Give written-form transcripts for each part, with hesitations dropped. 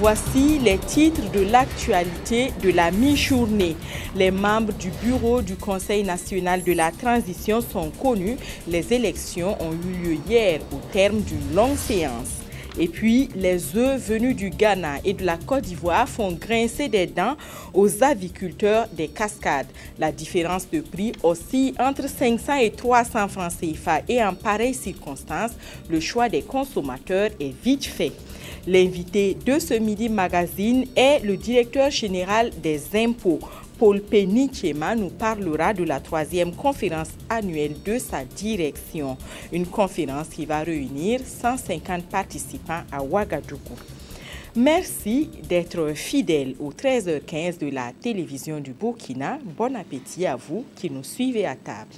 Voici les titres de l'actualité de la mi-journée. Les membres du bureau du Conseil national de la transition sont connus. Les élections ont eu lieu hier au terme d'une longue séance. Et puis, les œufs venus du Ghana et de la Côte d'Ivoire font grincer des dents aux aviculteurs des Cascades. La différence de prix oscille entre 500 et 300 francs CFA et en pareille circonstance, le choix des consommateurs est vite fait. L'invité de ce Midi Magazine est le directeur général des impôts. Paul Penichema nous parlera de la 3e conférence annuelle de sa direction. Une conférence qui va réunir 150 participants à Ouagadougou. Merci d'être fidèles au 13h15 de la télévision du Burkina. Bon appétit à vous qui nous suivez à table.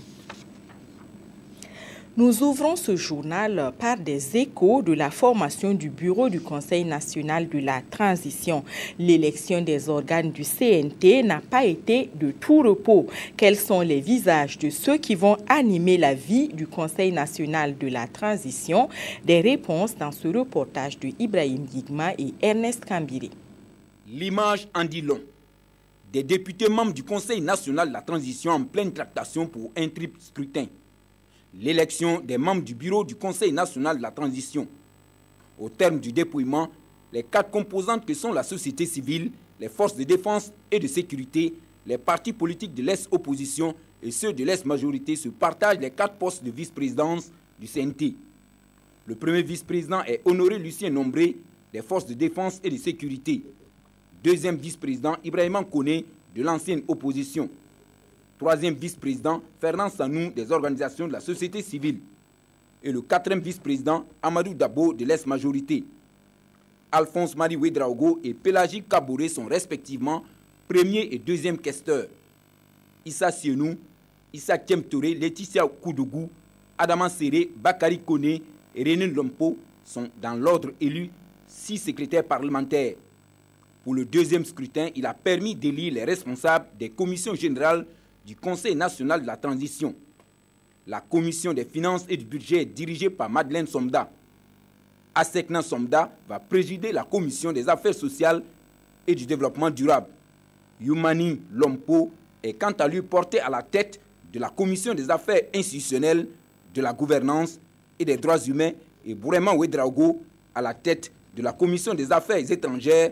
Nous ouvrons ce journal par des échos de la formation du bureau du Conseil national de la transition. L'élection des organes du CNT n'a pas été de tout repos. Quels sont les visages de ceux qui vont animer la vie du Conseil national de la transition? Des réponses dans ce reportage de Ibrahim Guigma et Ernest Kambiri. L'image en dit long. Des députés membres du Conseil national de la transition en pleine tractation pour un triple scrutin. L'élection des membres du bureau du Conseil national de la transition. Au terme du dépouillement, les 4 composantes que sont la société civile, les forces de défense et de sécurité, les partis politiques de l'ex-opposition et ceux de l'ex-majorité se partagent les 4 postes de vice-présidence du CNT. Le premier vice-président est Honoré Lucien Nombré des forces de défense et de sécurité. Deuxième vice-président Ibrahima Koné de l'ancienne opposition. Troisième vice-président, Fernand Sanou des organisations de la société civile. Et le 4e vice-président, Amadou Dabo de l'ex-majorité. Alphonse Marie Ouedraogo et Pélagie Kaboré sont respectivement 1er et 2e questeurs. Issa Sienou, Issa Kemtore, Laetitia Koudougou, Adama Seré, Bakary Koné et René Lompo sont dans l'ordre élu 6 secrétaires parlementaires. Pour le 2e scrutin, il a permis d'élire les responsables des commissions générales du Conseil national de la transition. La commission des finances et du budget est dirigée par Madeleine Somda. Asekna Somda va présider la commission des affaires sociales et du développement durable. Youmani Lompo est quant à lui porté à la tête de la commission des affaires institutionnelles, de la gouvernance et des droits humains et Bourema Ouedraogo à la tête de la commission des affaires étrangères,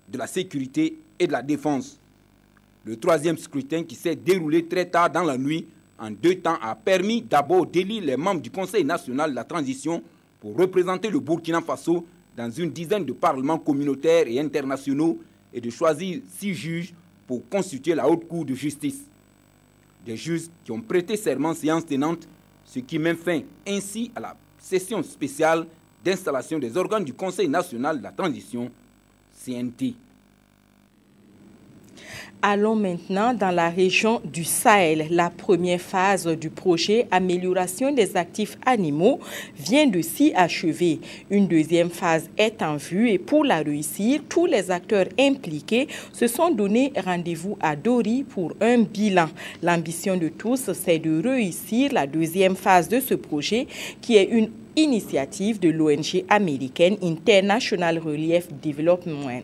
de la sécurité et de la défense. Le 3e scrutin qui s'est déroulé très tard dans la nuit, en 2 temps, a permis d'abord d'élire les membres du Conseil national de la transition pour représenter le Burkina Faso dans une dizaine de parlements communautaires et internationaux et de choisir 6 juges pour constituer la haute cour de justice. Des juges qui ont prêté serment séance tenante, ce qui met fin ainsi à la session spéciale d'installation des organes du Conseil national de la transition, CNT. Allons maintenant dans la région du Sahel. La première phase du projet Amélioration des actifs animaux vient de s'y achever. Une 2e phase est en vue et pour la réussir, tous les acteurs impliqués se sont donné rendez-vous à Dori pour un bilan. L'ambition de tous, c'est de réussir la 2e phase de ce projet qui est une initiative de l'ONG américaine International Relief Development.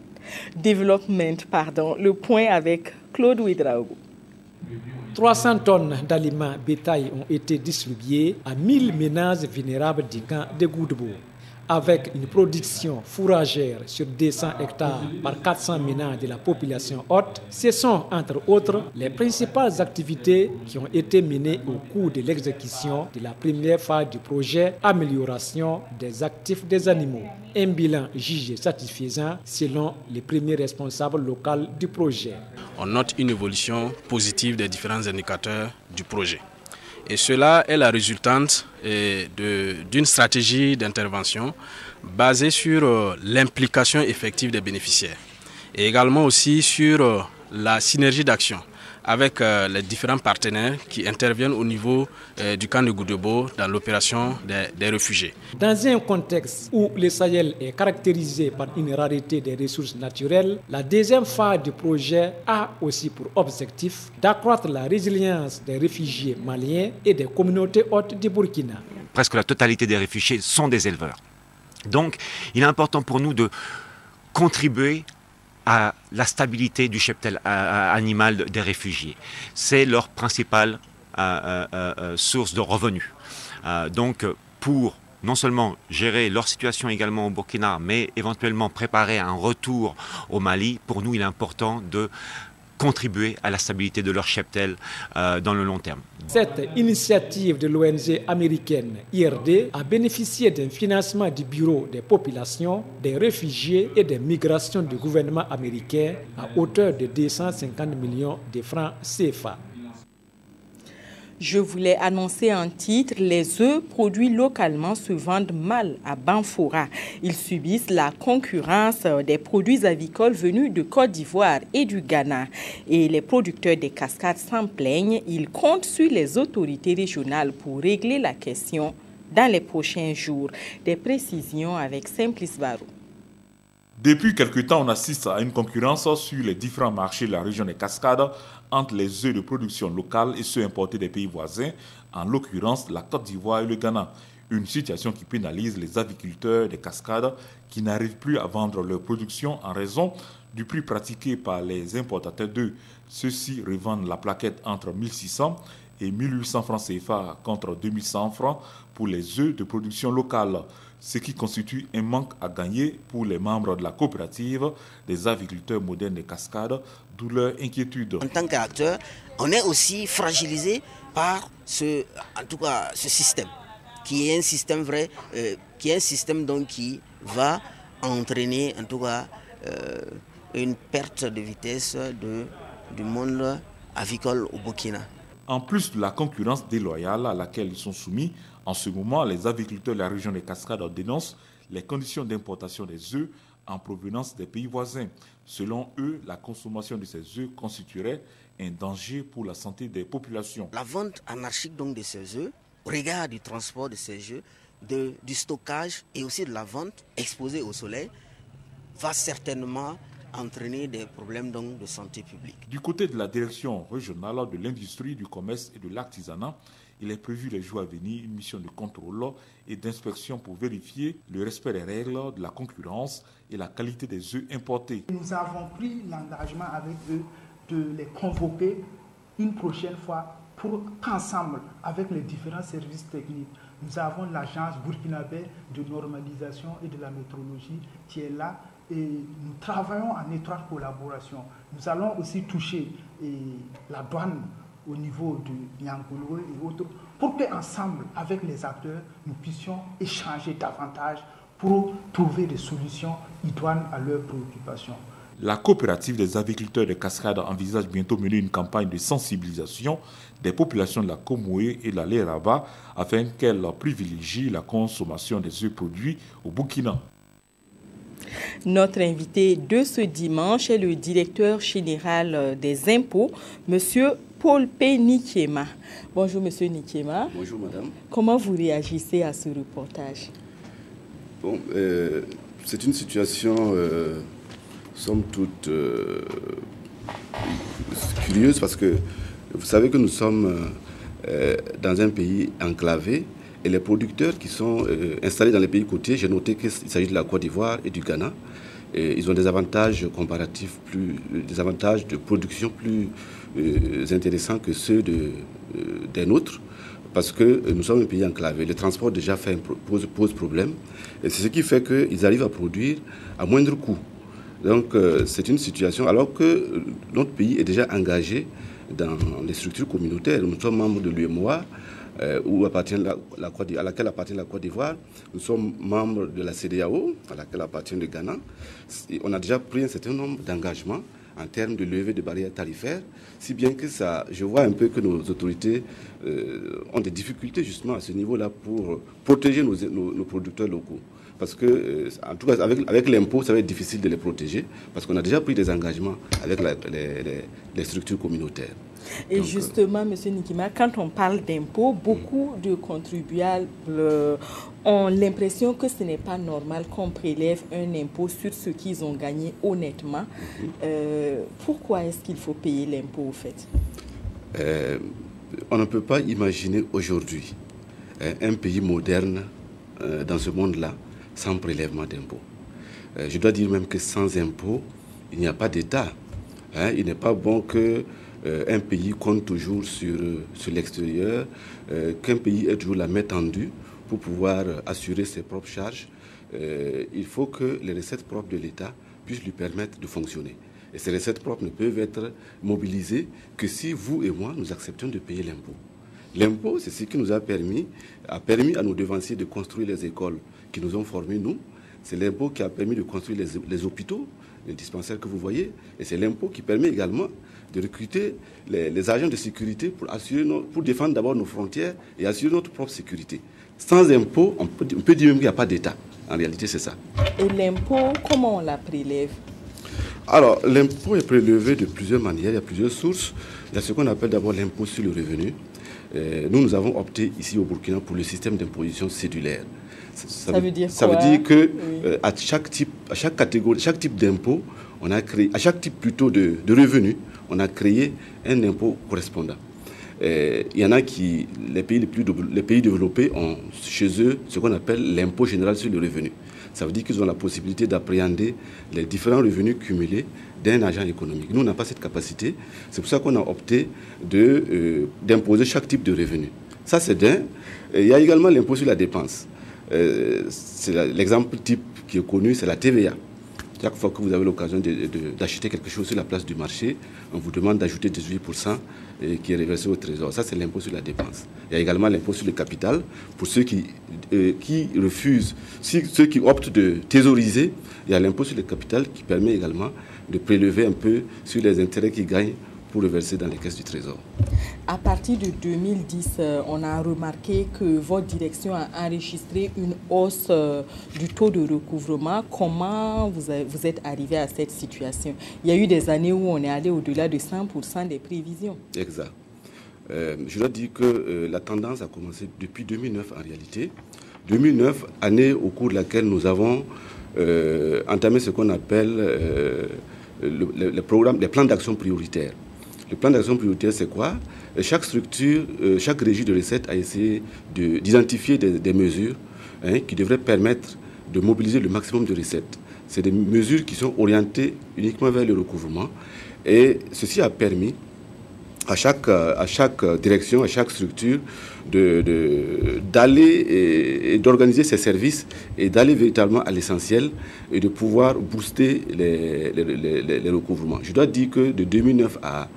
Le point avec Claude Ouedraogo. 300 tonnes d'aliments bétail ont été distribuées à 1000 ménages vulnérables du camp de Goudebo. Avec une production fourragère sur 200 hectares par 400 ménages de la population haute, ce sont entre autres les principales activités qui ont été menées au cours de l'exécution de la première phase du projet Amélioration des actifs des animaux. Un bilan jugé satisfaisant selon les premiers responsables locaux du projet. On note une évolution positive des différents indicateurs du projet. Et cela est la résultante d'une stratégie d'intervention basée sur l'implication effective des bénéficiaires et également aussi sur la synergie d'action avec les différents partenaires qui interviennent au niveau du camp de Goudebo dans l'opération des réfugiés. Dans un contexte où le Sahel est caractérisé par une rareté des ressources naturelles, la 2e phase du projet a aussi pour objectif d'accroître la résilience des réfugiés maliens et des communautés hautes du Burkina. Presque la totalité des réfugiés sont des éleveurs. Donc, il est important pour nous de contribuer à la stabilité du cheptel animal des réfugiés. C'est leur principale source de revenus. Donc, pour non seulement gérer leur situation également au Burkina, mais éventuellement préparer un retour au Mali, pour nous, il est important de contribuer à la stabilité de leur cheptel dans le long terme. Cette initiative de l'ONG américaine IRD a bénéficié d'un financement du Bureau des populations, des réfugiés et des migrations du gouvernement américain à hauteur de 250 millions de francs CFA. Je voulais annoncer en titre, les œufs produits localement se vendent mal à Banfora. Ils subissent la concurrence des produits avicoles venus de Côte d'Ivoire et du Ghana. Et les producteurs des cascades s'en plaignent. Ils comptent sur les autorités régionales pour régler la question dans les prochains jours. Des précisions avec Simplice Barou. Depuis quelque temps, on assiste à une concurrence sur les différents marchés de la région des Cascades entre les œufs de production locale et ceux importés des pays voisins, en l'occurrence la Côte d'Ivoire et le Ghana. Une situation qui pénalise les aviculteurs des Cascades qui n'arrivent plus à vendre leur production en raison du prix pratiqué par les importateurs d'œufs. Ceux-ci revendent la plaquette entre 1600 et 1800 francs CFA contre 2100 francs pour les œufs de production locale, ce qui constitue un manque à gagner pour les membres de la coopérative des agriculteurs modernes des Cascades, d'où leur inquiétude. En tant qu'acteur, on est aussi fragilisé par ce système, qui est un système vrai, qui est un système donc qui va entraîner en tout cas une perte de vitesse du monde avicole au Burkina. En plus de la concurrence déloyale à laquelle ils sont soumis, en ce moment, les agriculteurs de la région des Cascades dénoncent les conditions d'importation des œufs en provenance des pays voisins. Selon eux, la consommation de ces œufs constituerait un danger pour la santé des populations. La vente anarchique donc de ces œufs, au regard du transport de ces œufs, du stockage et aussi de la vente exposée au soleil, va certainement entraîner des problèmes donc de santé publique. Du côté de la direction régionale de l'industrie, du commerce et de l'artisanat, il est prévu les jours à venir une mission de contrôle et d'inspection pour vérifier le respect des règles de la concurrence et la qualité des œufs importés. Nous avons pris l'engagement avec eux de les convoquer une prochaine fois pour qu'ensemble, avec les différents services techniques, nous avons l'agence burkinabé de normalisation et de la métrologie qui est là et nous travaillons en étroite collaboration. Nous allons aussi toucher la douane au niveau de Niangolo et autres, pour qu'ensemble, avec les acteurs, nous puissions échanger davantage pour trouver des solutions idoines à leurs préoccupations. La coopérative des agriculteurs de Cascades envisage bientôt mener une campagne de sensibilisation des populations de la Comoé et de la Léraba afin qu'elles privilégient la consommation des œufs produits au Burkina. Notre invité de ce dimanche est le directeur général des impôts, M. Paul P. Nikiema. Bonjour M. Nikiema. Bonjour Madame. Comment vous réagissez à ce reportage? Bon, c'est une situation, somme toute, curieuse parce que vous savez que nous sommes dans un pays enclavé et les producteurs qui sont installés dans les pays côtiers, j'ai noté qu'il s'agit de la Côte d'Ivoire et du Ghana. Et ils ont des avantages comparatifs, des avantages de production plus intéressants que ceux des nôtres, parce que nous sommes un pays enclavé. Le transport déjà pose problème, et c'est ce qui fait qu'ils arrivent à produire à moindre coût. Donc c'est une situation, alors que notre pays est déjà engagé dans les structures communautaires. Nous sommes membres de l'UEMOA, à laquelle appartient la Côte d'Ivoire. Nous sommes membres de la CEDEAO, à laquelle appartient le Ghana. On a déjà pris un certain nombre d'engagements en termes de levée de barrières tarifaires, si bien que je vois un peu que nos autorités ont des difficultés justement à ce niveau-là pour protéger nos producteurs locaux. Parce que, en tout cas, avec l'impôt, ça va être difficile de les protéger, parce qu'on a déjà pris des engagements avec les structures communautaires. Et justement, M. Nikiema, quand on parle d'impôts, beaucoup de contribuables ont l'impression que ce n'est pas normal qu'on prélève un impôt sur ce qu'ils ont gagné honnêtement. Pourquoi est-ce qu'il faut payer l'impôt, au fait? On ne peut pas imaginer aujourd'hui un pays moderne dans ce monde-là sans prélèvement d'impôts. Je dois dire même que sans impôts, il n'y a pas d'État. Hein. Il n'est pas bon qu'un pays compte toujours sur l'extérieur, qu'un pays ait toujours la main tendue pour pouvoir assurer ses propres charges. Il faut que les recettes propres de l'État puissent lui permettre de fonctionner. Et ces recettes propres ne peuvent être mobilisées que si vous et moi, nous acceptons de payer l'impôt. L'impôt, c'est ce qui nous a permis à nos devanciers de construire les écoles qui nous ont formés, nous. C'est l'impôt qui a permis de construire les hôpitaux, les dispensaires que vous voyez. Et c'est l'impôt qui permet également de recruter les agents de sécurité pour défendre d'abord nos frontières et assurer notre propre sécurité. Sans impôt, on peut dire même qu'il n'y a pas d'État. En réalité, c'est ça. Et l'impôt, comment on la prélève? Alors, l'impôt est prélevé de plusieurs manières, il y a plusieurs sources. Il y a ce qu'on appelle d'abord l'impôt sur le revenu. Nous avons opté ici au Burkina pour le système d'imposition cédulaire. Ça veut dire quoi? Ça veut dire que à chaque type d'impôt, on a créé, à chaque type plutôt de revenu, on a créé un impôt correspondant. Il y en a qui, les pays développés ont chez eux ce qu'on appelle l'impôt général sur le revenu. Ça veut dire qu'ils ont la possibilité d'appréhender les différents revenus cumulés d'un agent économique. Nous, on n'a pas cette capacité. C'est pour ça qu'on a opté d'imposer chaque type de revenu. Ça, c'est d'un. Il y a également l'impôt sur la dépense. L'exemple type qui est connu, c'est la TVA. Chaque fois que vous avez l'occasion d'acheter quelque chose sur la place du marché, on vous demande d'ajouter 18% qui est reversé au trésor. Ça, c'est l'impôt sur la dépense. Il y a également l'impôt sur le capital pour ceux qui refusent, ceux qui optent de thésauriser. Il y a l'impôt sur le capital qui permet également de prélever un peu sur les intérêts qu'ils gagnent pour reverser dans les caisses du Trésor. À partir de 2010, on a remarqué que votre direction a enregistré une hausse du taux de recouvrement. Comment vous êtes arrivé à cette situation? Il y a eu des années où on est allé au-delà de 100% des prévisions. Exact. Je dois dire que la tendance a commencé depuis 2009 en réalité. 2009, année au cours de laquelle nous avons entamé ce qu'on appelle les plans d'action prioritaires. Le plan d'action prioritaire, c'est quoi? Chaque structure, chaque régie de recettes a essayé d'identifier des mesures qui devraient permettre de mobiliser le maximum de recettes. C'est des mesures qui sont orientées uniquement vers le recouvrement. Et ceci a permis à chaque direction, à chaque structure, d'aller et d'organiser ses services et d'aller véritablement à l'essentiel et de pouvoir booster les recouvrements. Je dois dire que de 2009 à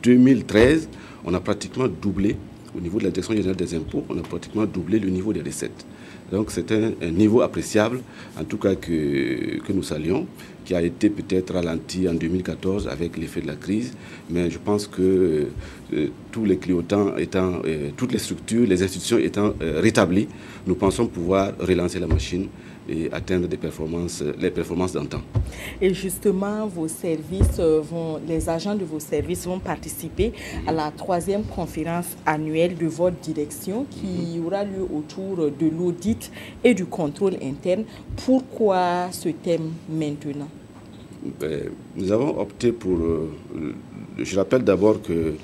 2013, on a pratiquement doublé, au niveau de la Direction générale des impôts, on a pratiquement doublé le niveau des recettes. Donc c'est un niveau appréciable, en tout cas que nous saluons, qui a été peut-être ralenti en 2014 avec l'effet de la crise. Mais je pense que tous les clignotants étant, toutes les structures, les institutions étant rétablies, nous pensons pouvoir relancer la machine et atteindre les performances d'antan. Et justement, vos services les agents de vos services vont participer à la 3e conférence annuelle de votre direction qui aura lieu autour de l'audit et du contrôle interne. Pourquoi ce thème maintenant? Nous avons opté pour... je rappelle d'abord que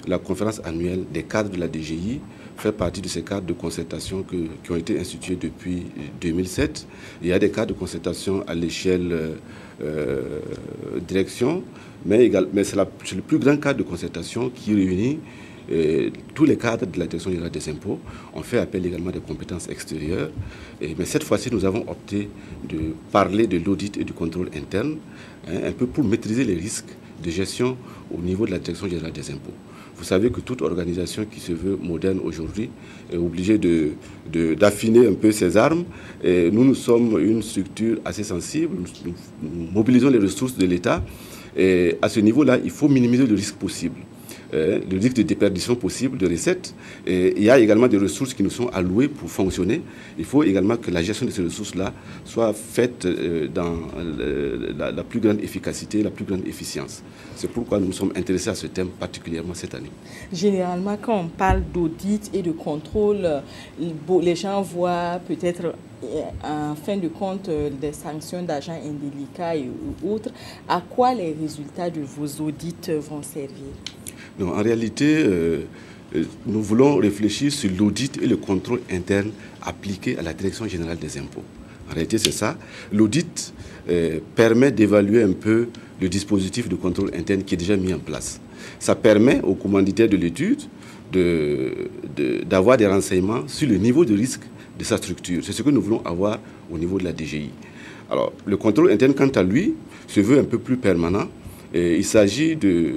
la conférence annuelle des cadres de la DGI fait partie de ces cadres de concertation qui ont été institués depuis 2007. Il y a des cadres de concertation à l'échelle direction, mais c'est le plus grand cadre de concertation qui réunit tous les cadres de la Direction générale des impôts. On fait appel également à des compétences extérieures. Mais cette fois-ci, nous avons opté de parler de l'audit et du contrôle interne, un peu pour maîtriser les risques de gestion au niveau de la Direction générale des impôts. Vous savez que toute organisation qui se veut moderne aujourd'hui est obligée d'affiner un peu ses armes. Et nous sommes une structure assez sensible. Nous mobilisons les ressources de l'État. Et à ce niveau-là, il faut minimiser le risque possible. Le risque de déperdition possible de recettes. Et il y a également des ressources qui nous sont allouées pour fonctionner. Il faut également que la gestion de ces ressources-là soit faite dans la plus grande efficacité, la plus grande efficience. C'est pourquoi nous sommes intéressés à ce thème particulièrement cette année. Généralement, quand on parle d'audit et de contrôle, les gens voient peut-être en fin de compte des sanctions d'agents indélicats et autres. À quoi les résultats de vos audits vont servir? Non, en réalité, nous voulons réfléchir sur l'audit et le contrôle interne appliqués à la Direction générale des impôts. En réalité, c'est ça. L'audit permet d'évaluer un peu le dispositif de contrôle interne qui est déjà mis en place. Ça permet aux commanditaires de l'étude d'avoir des renseignements sur le niveau de risque de sa structure. C'est ce que nous voulons avoir au niveau de la DGI. Alors, le contrôle interne, quant à lui, se veut un peu plus permanent. Et il s'agit de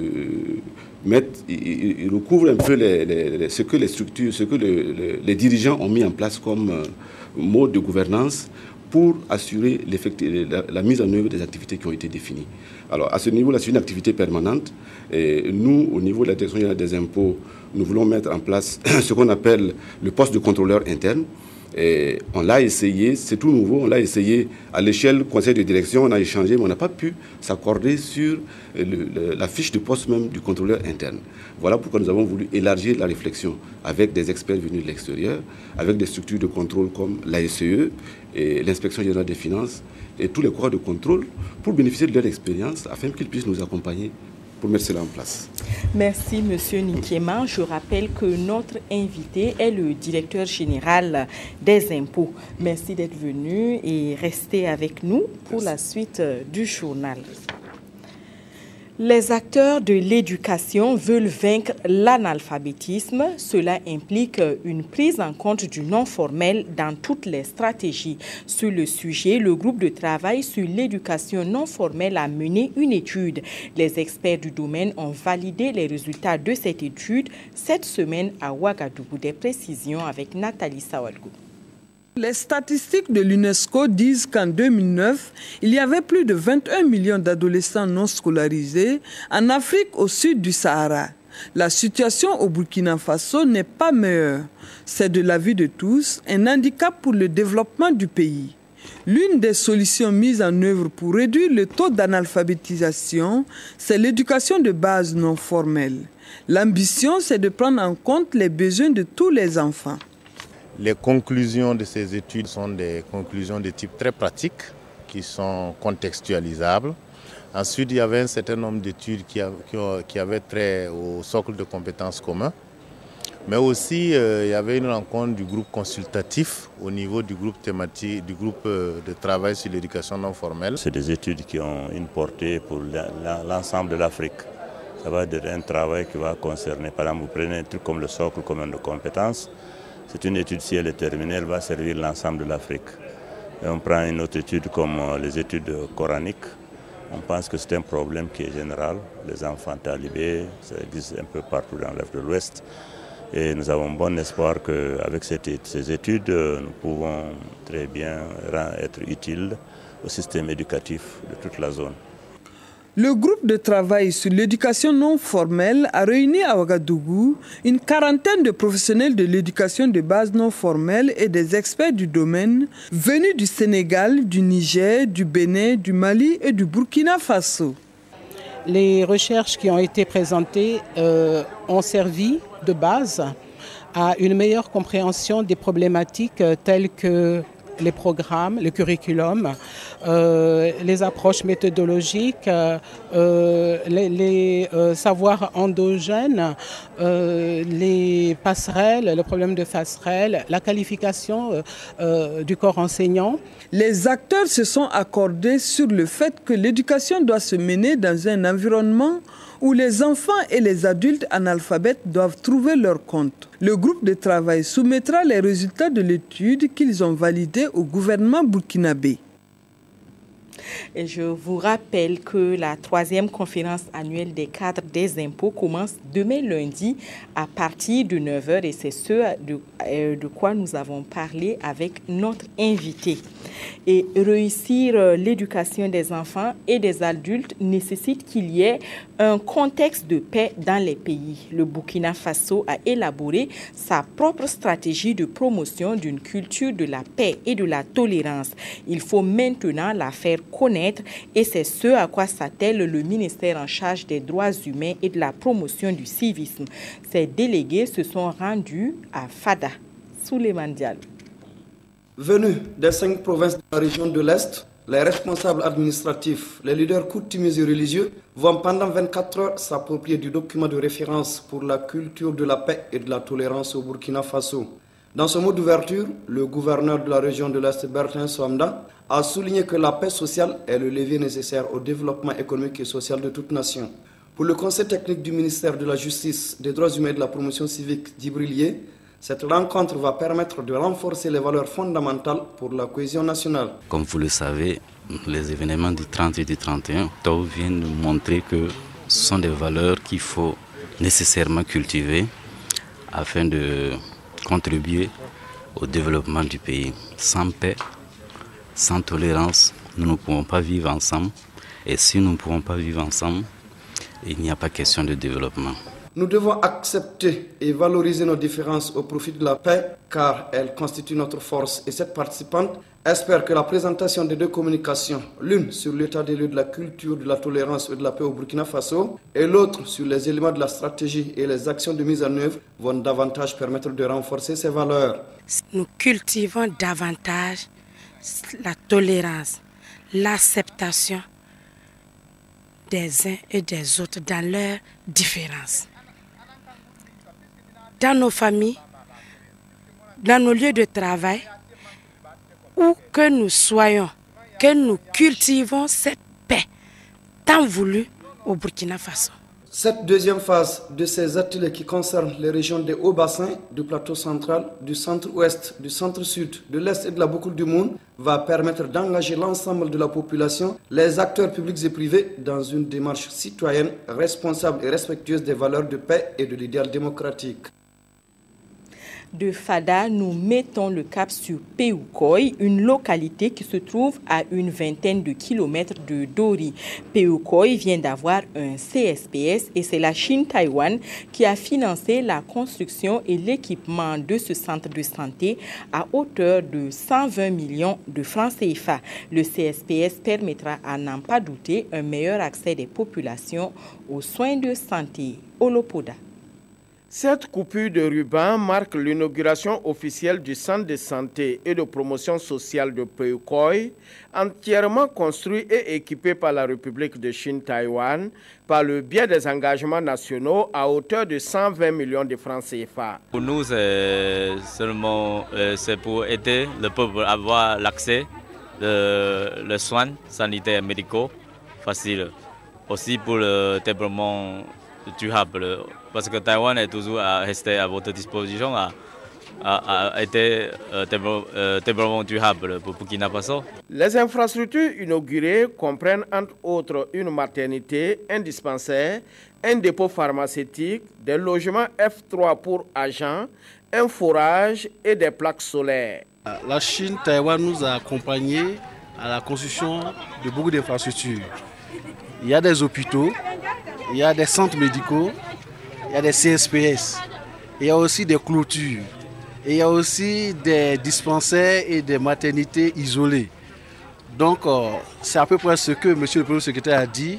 mettre, il recouvre un peu ce que les structures, ce que les dirigeants ont mis en place comme mode de gouvernance pour assurer la mise en œuvre des activités qui ont été définies. Alors, à ce niveau-là, c'est une activité permanente. Et nous, au niveau de la Direction générale des impôts, nous voulons mettre en place ce qu'on appelle le poste de contrôleur interne. Et on l'a essayé, c'est tout nouveau, on l'a essayé à l'échelle du conseil de direction, on a échangé, mais on n'a pas pu s'accorder sur la fiche de poste même du contrôleur interne. Voilà pourquoi nous avons voulu élargir la réflexion avec des experts venus de l'extérieur, avec des structures de contrôle comme l'ASCE et l'Inspection générale des finances et tous les corps de contrôle pour bénéficier de leur expérience afin qu'ils puissent nous accompagner pour mettre cela en place. Merci, M. Nikiema. Je rappelle que notre invité est le directeur général des impôts. Merci d'être venu et restez avec nous pour la suite du journal. Les acteurs de l'éducation veulent vaincre l'analphabétisme. Cela implique une prise en compte du non-formel dans toutes les stratégies. Sur le sujet, le groupe de travail sur l'éducation non formelle a mené une étude. Les experts du domaine ont validé les résultats de cette étude cette semaine à Ouagadougou. Des précisions avec Nathalie Sawadgou. Les statistiques de l'UNESCO disent qu'en 2009, il y avait plus de 21 millions d'adolescents non scolarisés en Afrique au sud du Sahara. La situation au Burkina Faso n'est pas meilleure. C'est de l'avis de tous un handicap pour le développement du pays. L'une des solutions mises en œuvre pour réduire le taux d'analphabétisation, c'est l'éducation de base non formelle. L'ambition, c'est de prendre en compte les besoins de tous les enfants. Les conclusions de ces études sont des conclusions de type très pratique, qui sont contextualisables. Ensuite, il y avait un certain nombre d'études qui avaient trait au socle de compétences communs. Mais aussi, il y avait une rencontre du groupe consultatif au niveau du groupe thématique, du groupe de travail sur l'éducation non formelle. C'est des études qui ont une portée pour l'ensemble de l'Afrique. Ça va être un travail qui va concerner, par exemple, vous prenez un truc comme le socle commun de compétences. C'est une étude, si elle est terminée, elle va servir l'ensemble de l'Afrique. Et on prend une autre étude comme les études coraniques. On pense que c'est un problème qui est général. Les enfants talibés, ça existe un peu partout dans l'Est de l'Ouest. Et nous avons bon espoir qu'avec ces études, nous pouvons très bien être utiles au système éducatif de toute la zone. Le groupe de travail sur l'éducation non formelle a réuni à Ouagadougou une quarantaine de professionnels de l'éducation de base non formelle et des experts du domaine venus du Sénégal, du Niger, du Bénin, du Mali et du Burkina Faso. Les recherches qui ont été présentées ont servi de base à une meilleure compréhension des problématiques telles que les programmes, le curriculum, les approches méthodologiques, les savoirs endogènes, les passerelles, le problème de passerelle, la qualification du corps enseignant. Les acteurs se sont accordés sur le fait que l'éducation doit se mener dans un environnement où les enfants et les adultes analphabètes doivent trouver leur compte. Le groupe de travail soumettra les résultats de l'étude qu'ils ont validée au gouvernement burkinabé. Et je vous rappelle que la 3e conférence annuelle des cadres des impôts commence demain lundi à partir de 9h et c'est ce de quoi nous avons parlé avec notre invité. Et réussir l'éducation des enfants et des adultes nécessite qu'il y ait un contexte de paix dans les pays. Le Burkina Faso a élaboré sa propre stratégie de promotion d'une culture de la paix et de la tolérance. Il faut maintenant la faire connaître et c'est ce à quoi s'attelle le ministère en charge des droits humains et de la promotion du civisme. Ces délégués se sont rendus à Fada. Souleymane Diallo. Venus des 5 provinces de la région de l'Est, les responsables administratifs, les leaders coutumiers et religieux vont pendant 24 heures s'approprier du document de référence pour la culture de la paix et de la tolérance au Burkina Faso. Dans ce mot d'ouverture, le gouverneur de la région de l'Est, Bertin Swamda, a souligné que la paix sociale est le levier nécessaire au développement économique et social de toute nation. Pour le conseil technique du ministère de la Justice, des droits humains et de la promotion civique d'Ibrilier, cette rencontre va permettre de renforcer les valeurs fondamentales pour la cohésion nationale. Comme vous le savez, les événements du 30 et du 31 octobre viennent nous montrer que ce sont des valeurs qu'il faut nécessairement cultiver afin de contribuer au développement du pays. Sans paix, sans tolérance, nous ne pouvons pas vivre ensemble. Et si nous ne pouvons pas vivre ensemble, il n'y a pas question de développement. Nous devons accepter et valoriser nos différences au profit de la paix, car elles constituent notre force. Et cette participante espère que la présentation des deux communications, l'une sur l'état des lieux de la culture, de la tolérance et de la paix au Burkina Faso, et l'autre sur les éléments de la stratégie et les actions de mise en œuvre, vont davantage permettre de renforcer ces valeurs. Nous cultivons davantage la tolérance, l'acceptation des uns et des autres dans leurs différences. Dans nos familles, dans nos lieux de travail, où que nous soyons, que nous cultivons cette paix tant voulue au Burkina Faso. Cette deuxième phase de ces ateliers qui concernent les régions des hauts bassins, du plateau central, du centre-ouest, du centre-sud, de l'est et de la boucle du monde va permettre d'engager l'ensemble de la population, les acteurs publics et privés dans une démarche citoyenne responsable et respectueuse des valeurs de paix et de l'idéal démocratique. De Fada, nous mettons le cap sur Péoukoy, une localité qui se trouve à une vingtaine de kilomètres de Dori. Péoukoy vient d'avoir un CSPS et c'est la Chine-Taïwan qui a financé la construction et l'équipement de ce centre de santé à hauteur de 120 millions de francs CFA. Le CSPS permettra à n'en pas douter un meilleur accès des populations aux soins de santé. Olopoda. Cette coupure de ruban marque l'inauguration officielle du centre de santé et de promotion sociale de Péoukoy, entièrement construit et équipé par la République de Chine-Taïwan par le biais des engagements nationaux à hauteur de 120 millions de francs CFA. Pour nous, c'est seulement pour aider le peuple à avoir l'accès aux soins sanitaires et médicaux faciles. Aussi pour le développement durable, parce que Taïwan est toujours resté à votre disposition à aider développement durable pour Burkina Faso. Les infrastructures inaugurées comprennent entre autres une maternité, un dispensaire, un dépôt pharmaceutique, des logements F3 pour agents, un forage et des plaques solaires. La Chine-Taïwan nous a accompagnés à la construction de beaucoup d'infrastructures. Il y a des hôpitaux, il y a des centres médicaux, il y a des CSPS, il y a aussi des clôtures, et il y a aussi des dispensaires et des maternités isolées. Donc c'est à peu près ce que M. le Premier secrétaire a dit.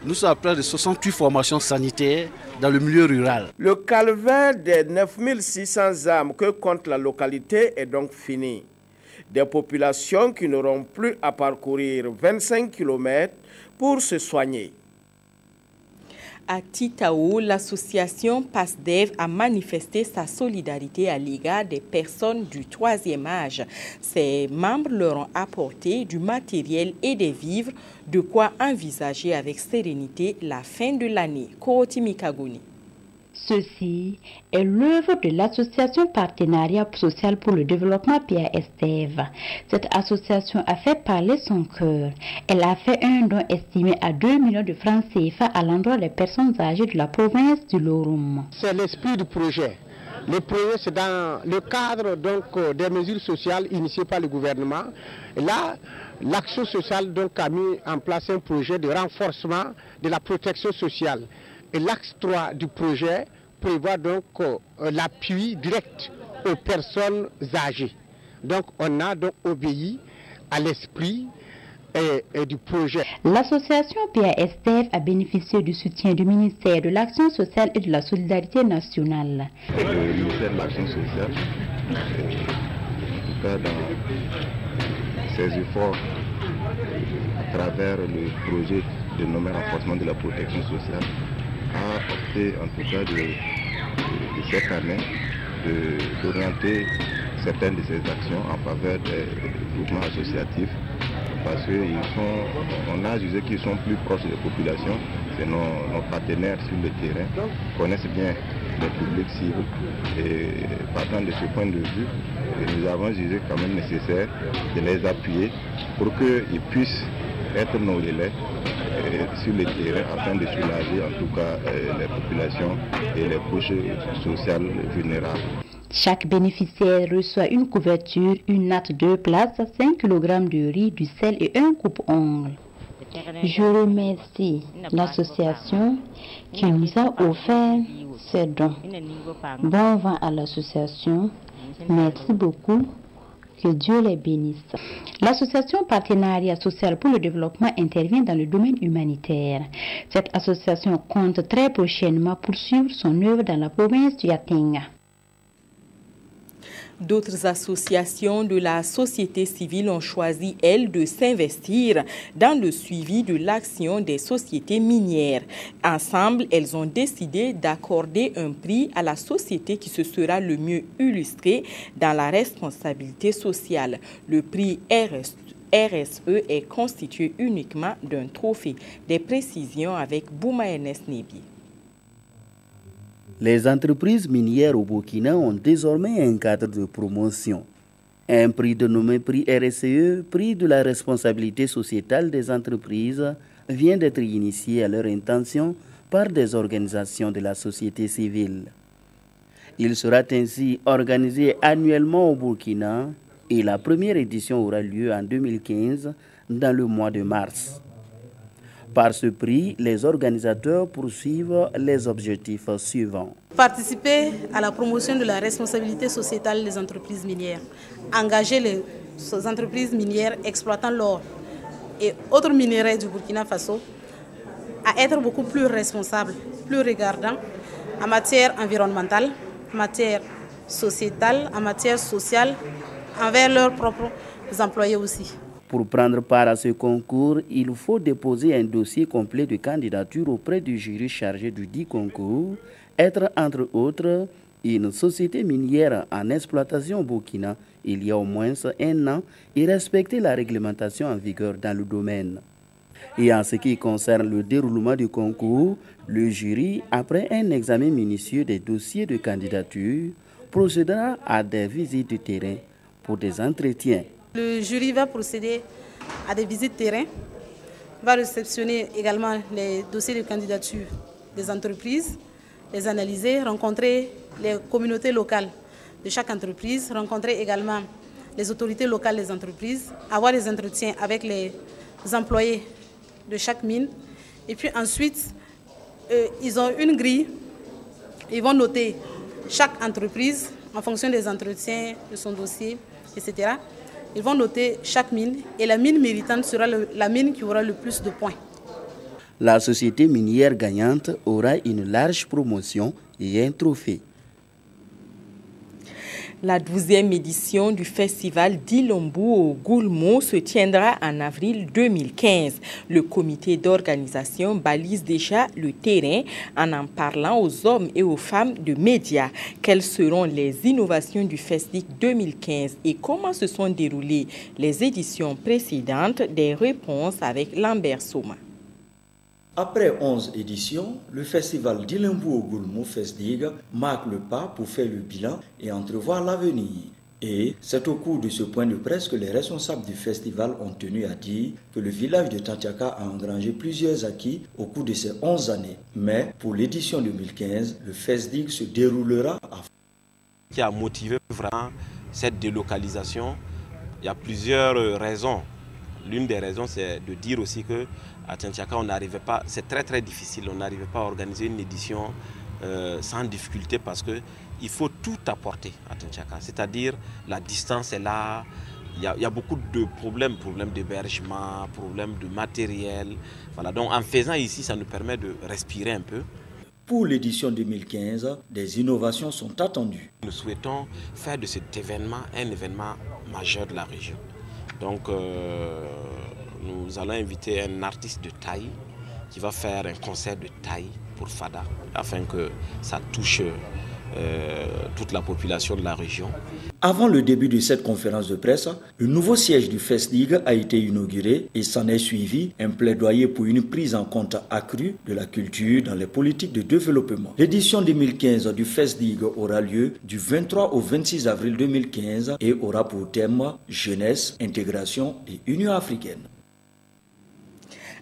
Nous sommes à près de 68 formations sanitaires dans le milieu rural. Le calvaire des 9600 âmes que compte la localité est donc fini. Des populations qui n'auront plus à parcourir 25 km pour se soigner. À Titao, l'association PASDEV a manifesté sa solidarité à l'égard des personnes du troisième âge. Ses membres leur ont apporté du matériel et des vivres, de quoi envisager avec sérénité la fin de l'année. Kootimi Kagoni. Ceci est l'œuvre de l'association Partenariat social pour le développement PASDEV. Cette association a fait parler son cœur. Elle a fait un don estimé à 2 millions de francs CFA à l'endroit des personnes âgées de la province du Lorum. C'est l'esprit du projet. Le projet, c'est dans le cadre donc, des mesures sociales initiées par le gouvernement. Et là, l'action sociale donc, a mis en place un projet de renforcement de la protection sociale. Et l'axe 3 du projet prévoit donc l'appui direct aux personnes âgées. Donc on a donc obéi à l'esprit et du projet. L'association PASDEV a bénéficié du soutien du ministère de l'Action sociale et de la Solidarité nationale. Le ministère de l'Action sociale, dans ses efforts à travers le projet de nommé renforcement de la protection sociale, a opté en tout cas de cette année d'orienter certaines de ces actions en faveur des groupements associatifs parce qu'on a jugé qu'ils sont plus proches des populations. C'est nos partenaires sur le terrain qui connaissent bien les publics cibles. Et partant de ce point de vue, nous avons jugé quand même nécessaire de les appuyer pour qu'ils puissent être nos relais sur le terrain afin de soulager en tout cas les populations et les couches sociales vulnérables. Chaque bénéficiaire reçoit une couverture, une natte de place, 5 kg de riz, du sel et un coupe-ongle. Je remercie l'association qui nous a offert ces dons. Bon vent à l'association. Merci beaucoup. Que Dieu les bénisse. L'association Partenariat social pour le développement intervient dans le domaine humanitaire. Cette association compte très prochainement poursuivre son œuvre dans la province du Yatenga. D'autres associations de la société civile ont choisi, elles, de s'investir dans le suivi de l'action des sociétés minières. Ensemble, elles ont décidé d'accorder un prix à la société qui se sera le mieux illustrée dans la responsabilité sociale. Le prix RSE est constitué uniquement d'un trophée. Des précisions avec Bouma Enes Nebi. Les entreprises minières au Burkina ont désormais un cadre de promotion. Un prix dénommé prix RSE, prix de la responsabilité sociétale des entreprises, vient d'être initié à leur intention par des organisations de la société civile. Il sera ainsi organisé annuellement au Burkina et la première édition aura lieu en 2015 dans le mois de mars. Par ce prix, les organisateurs poursuivent les objectifs suivants. Participer à la promotion de la responsabilité sociétale des entreprises minières. Engager les entreprises minières exploitant l'or et autres minerais du Burkina Faso à être beaucoup plus responsables, plus regardants en matière environnementale, en matière sociétale, en matière sociale, envers leurs propres employés aussi. Pour prendre part à ce concours, il faut déposer un dossier complet de candidature auprès du jury chargé du dit concours, être entre autres une société minière en exploitation au Burkina il y a au moins 1 an et respecter la réglementation en vigueur dans le domaine. Et en ce qui concerne le déroulement du concours, le jury, après un examen minutieux des dossiers de candidature, procédera à des visites de terrain pour des entretiens. Le jury va procéder à des visites terrain, va réceptionner également les dossiers de candidature des entreprises, les analyser, rencontrer les communautés locales de chaque entreprise, rencontrer également les autorités locales des entreprises, avoir des entretiens avec les employés de chaque mine. Et puis ensuite, ils ont une grille, ils vont noter chaque entreprise en fonction des entretiens, de son dossier, etc. Ils vont noter chaque mine et la mine méritante sera la mine qui aura le plus de points. La société minière gagnante aura une large promotion et un trophée. La 12e édition du festival d'Ilombo au Goulmo se tiendra en avril 2015. Le comité d'organisation balise déjà le terrain en parlant aux hommes et aux femmes de médias. Quelles seront les innovations du FESDIC 2015 et comment se sont déroulées les éditions précédentes? Des réponses avec Lambert Soma. Après 11 éditions, le festival d'Ilombo au Goulmo FESDIG marque le pas pour faire le bilan et entrevoir l'avenir. Et c'est au cours de ce point de presse que les responsables du festival ont tenu à dire que le village de Tantiaka a engrangé plusieurs acquis au cours de ces 11 années. Mais pour l'édition 2015, le FESDIG se déroulera à qui a motivé vraiment cette délocalisation. Il y a plusieurs raisons. L'une des raisons, c'est de dire aussi que à Tantiaka, on n'arrivait pas, c'est très difficile, on n'arrivait pas à organiser une édition sans difficulté parce qu'il faut tout apporter à Tantiaka. C'est-à-dire la distance est là, il y a beaucoup de problèmes d'hébergement, problèmes de matériel. Voilà. Donc en faisant ici, ça nous permet de respirer un peu. Pour l'édition 2015, des innovations sont attendues. Nous souhaitons faire de cet événement un événement majeur de la région. Donc nous allons inviter un artiste de taille qui va faire un concert de taille pour Fada afin que ça touche toute la population de la région. Avant le début de cette conférence de presse, le nouveau siège du FESDIG a été inauguré et s'en est suivi un plaidoyer pour une prise en compte accrue de la culture dans les politiques de développement. L'édition 2015 du FESDIG aura lieu du 23 au 26 avril 2015 et aura pour thème jeunesse, intégration et Union africaine.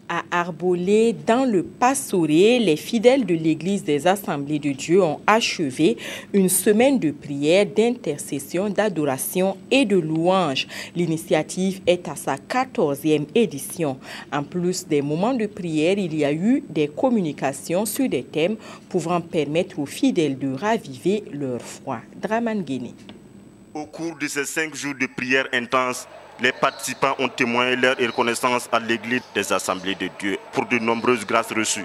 À Arbolé, dans le Passoré, les fidèles de l'Église des Assemblées de Dieu ont achevé une semaine de prière, d'intercession, d'adoration et de louange. L'initiative est à sa 14e édition. En plus des moments de prière, il y a eu des communications sur des thèmes pouvant permettre aux fidèles de raviver leur foi. Draman Guéné. Au cours de ces 5 jours de prière intense, les participants ont témoigné leur reconnaissance à l'Église des Assemblées de Dieu pour de nombreuses grâces reçues.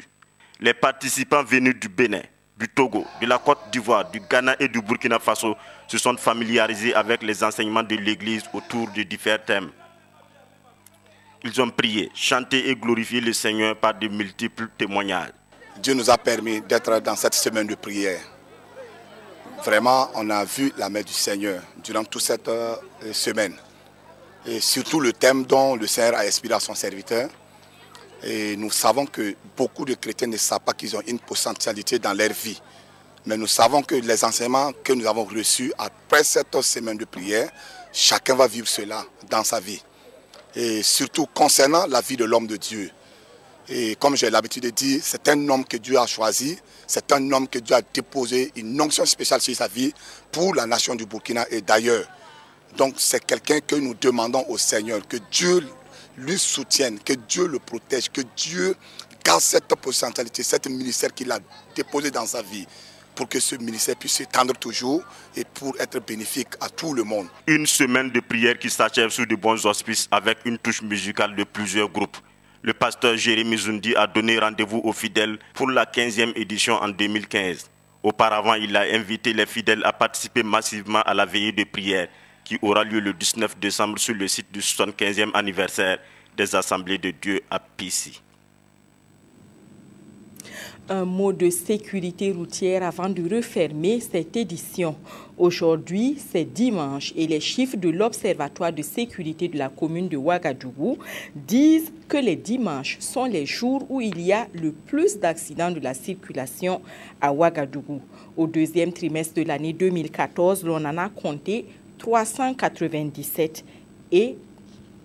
Les participants venus du Bénin, du Togo, de la Côte d'Ivoire, du Ghana et du Burkina Faso se sont familiarisés avec les enseignements de l'Église autour de différents thèmes. Ils ont prié, chanté et glorifié le Seigneur par de multiples témoignages. Dieu nous a permis d'être dans cette semaine de prière. Vraiment, on a vu la main du Seigneur durant toute cette semaine. Et surtout le thème dont le Seigneur a inspiré à son serviteur. Et nous savons que beaucoup de chrétiens ne savent pas qu'ils ont une potentialité dans leur vie. Mais nous savons que les enseignements que nous avons reçus après cette semaine de prière, chacun va vivre cela dans sa vie. Et surtout concernant la vie de l'homme de Dieu. Et comme j'ai l'habitude de dire, c'est un homme que Dieu a choisi, c'est un homme que Dieu a déposé une onction spéciale sur sa vie pour la nation du Burkina et d'ailleurs. Donc c'est quelqu'un que nous demandons au Seigneur, que Dieu lui soutienne, que Dieu le protège, que Dieu garde cette potentialité, cet ministère qu'il a déposé dans sa vie, pour que ce ministère puisse s'étendre toujours et pour être bénéfique à tout le monde. Une semaine de prière qui s'achève sous de bons auspices avec une touche musicale de plusieurs groupes. Le pasteur Jérémy Zoundi a donné rendez-vous aux fidèles pour la 15e édition en 2015. Auparavant, il a invité les fidèles à participer massivement à la veillée de prière qui aura lieu le 19 décembre sur le site du 75e anniversaire des Assemblées de Dieu à Pissi. Un mot de sécurité routière avant de refermer cette édition. Aujourd'hui, c'est dimanche et les chiffres de l'Observatoire de sécurité de la commune de Ouagadougou disent que les dimanches sont les jours où il y a le plus d'accidents de la circulation à Ouagadougou. Au deuxième trimestre de l'année 2014, l'on en a compté 397 et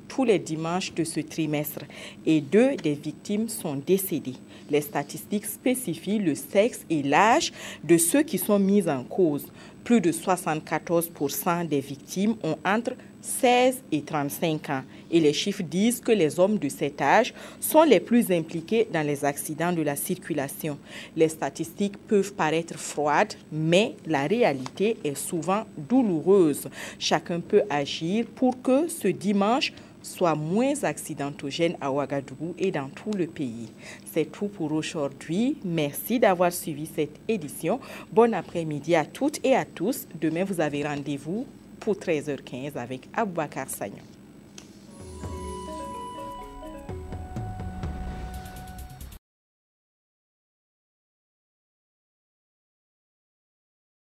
tous les dimanches de ce trimestre et 2 des victimes sont décédées. Les statistiques spécifient le sexe et l'âge de ceux qui sont mis en cause. Plus de 74% des victimes ont entre 16 et 35 ans. Et les chiffres disent que les hommes de cet âge sont les plus impliqués dans les accidents de la circulation. Les statistiques peuvent paraître froides, mais la réalité est souvent douloureuse. Chacun peut agir pour que ce dimanche soit moins accidentogène à Ouagadougou et dans tout le pays. C'est tout pour aujourd'hui. Merci d'avoir suivi cette édition. Bon après-midi à toutes et à tous. Demain, vous avez rendez-vous pour 13h15 avec Aboubakar Sagnon.